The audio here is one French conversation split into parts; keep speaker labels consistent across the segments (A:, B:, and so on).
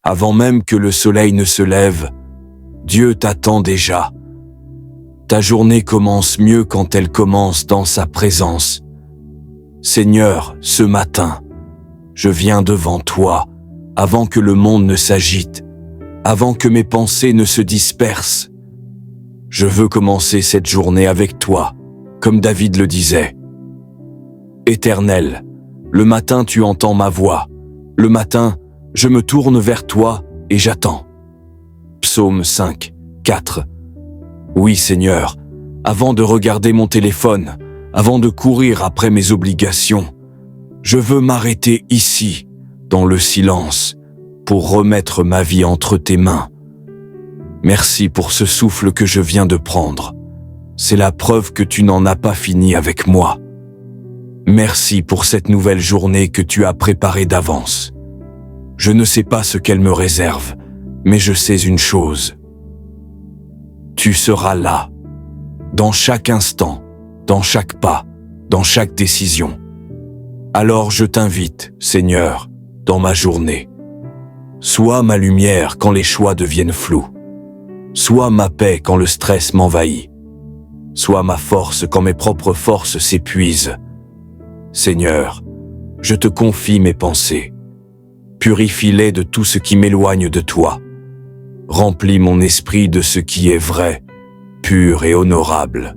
A: Avant même que le soleil ne se lève, Dieu t'attend déjà. Ta journée commence mieux quand elle commence dans sa présence. Seigneur, ce matin, je viens devant toi, avant que le monde ne s'agite, avant que mes pensées ne se dispersent. Je veux commencer cette journée avec toi, comme David le disait. Éternel, le matin tu entends ma voix. Le matin, je me tourne vers toi et j'attends. Psaume 5, 4. Oui Seigneur, avant de regarder mon téléphone, avant de courir après mes obligations, je veux m'arrêter ici, dans le silence, pour remettre ma vie entre tes mains. Merci pour ce souffle que je viens de prendre. C'est la preuve que tu n'en as pas fini avec moi. Merci pour cette nouvelle journée que tu as préparée d'avance. Je ne sais pas ce qu'elle me réserve, mais je sais une chose. Tu seras là, dans chaque instant, dans chaque pas, dans chaque décision. Alors je t'invite, Seigneur, dans ma journée. Sois ma lumière quand les choix deviennent flous. Sois ma paix quand le stress m'envahit. Sois ma force quand mes propres forces s'épuisent. Seigneur, je te confie mes pensées. Purifie-les de tout ce qui m'éloigne de toi. Remplis mon esprit de ce qui est vrai, pur et honorable.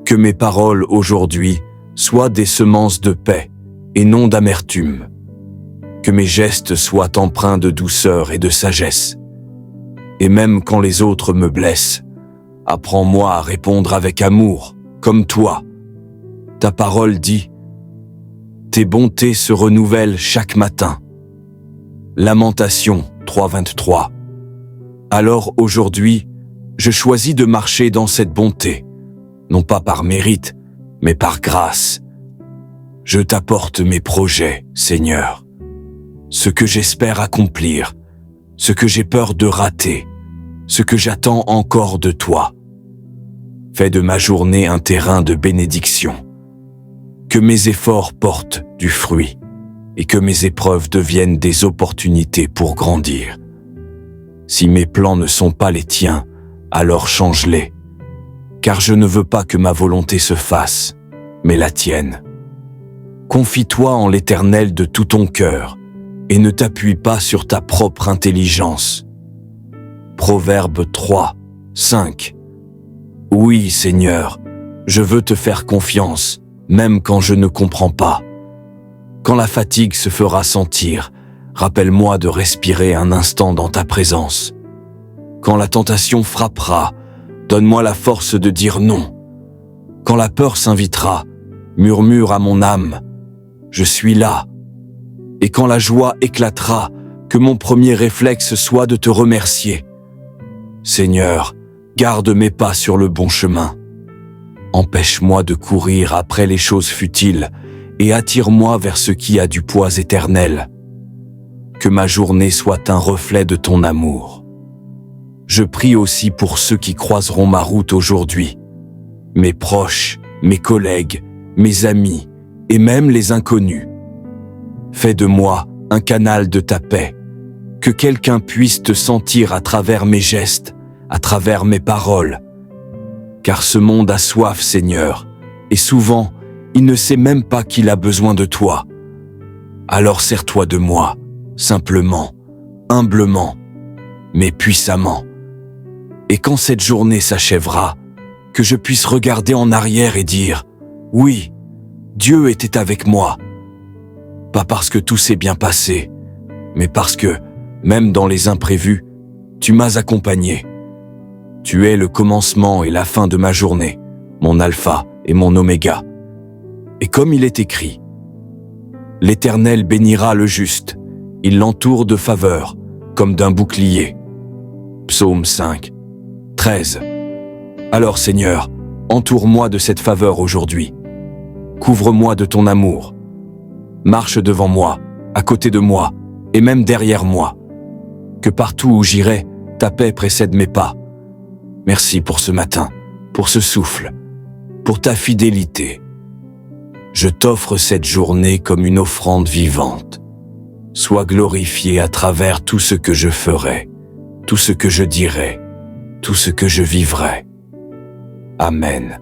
A: Que mes paroles aujourd'hui soient des semences de paix et non d'amertume. Que mes gestes soient empreints de douceur et de sagesse. Et même quand les autres me blessent, apprends-moi à répondre avec amour, comme toi. Ta parole dit « Tes bontés se renouvellent chaque matin ». Lamentation 3.23. Alors aujourd'hui, je choisis de marcher dans cette bonté, non pas par mérite, mais par grâce. Je t'apporte mes projets, Seigneur. Ce que j'espère accomplir, ce que j'ai peur de rater, ce que j'attends encore de toi. Fais de ma journée un terrain de bénédiction. Que mes efforts portent du fruit et que mes épreuves deviennent des opportunités pour grandir. Si mes plans ne sont pas les tiens, alors change-les, car je ne veux pas que ma volonté se fasse, mais la tienne. Confie-toi en l'Éternel de tout ton cœur et ne t'appuie pas sur ta propre intelligence. Proverbe 3, 5. Oui, Seigneur, je veux te faire confiance, même quand je ne comprends pas. Quand la fatigue se fera sentir, rappelle-moi de respirer un instant dans ta présence. Quand la tentation frappera, donne-moi la force de dire non. Quand la peur s'invitera, murmure à mon âme, je suis là. Et quand la joie éclatera, que mon premier réflexe soit de te remercier. Seigneur, garde mes pas sur le bon chemin. Empêche-moi de courir après les choses futiles et attire-moi vers ce qui a du poids éternel. Que ma journée soit un reflet de ton amour. Je prie aussi pour ceux qui croiseront ma route aujourd'hui. Mes proches, mes collègues, mes amis et même les inconnus. Fais de moi un canal de ta paix. Que quelqu'un puisse te sentir à travers mes gestes, à travers mes paroles. Car ce monde a soif, Seigneur, et souvent, il ne sait même pas qu'il a besoin de toi. Alors sers-toi de moi, simplement, humblement, mais puissamment. Et quand cette journée s'achèvera, que je puisse regarder en arrière et dire « Oui, Dieu était avec moi ». Pas parce que tout s'est bien passé, mais parce que, même dans les imprévus, tu m'as accompagné. Tu es le commencement et la fin de ma journée, mon alpha et mon oméga. Et comme il est écrit, l'Éternel bénira le juste, il l'entoure de faveur, comme d'un bouclier. Psaume 5, 13. Alors Seigneur, entoure-moi de cette faveur aujourd'hui. Couvre-moi de ton amour. Marche devant moi, à côté de moi, et même derrière moi. Que partout où j'irai, ta paix précède mes pas. Merci pour ce matin, pour ce souffle, pour ta fidélité. Je t'offre cette journée comme une offrande vivante. sois glorifié à travers tout ce que je ferai, tout ce que je dirai, tout ce que je vivrai. Amen.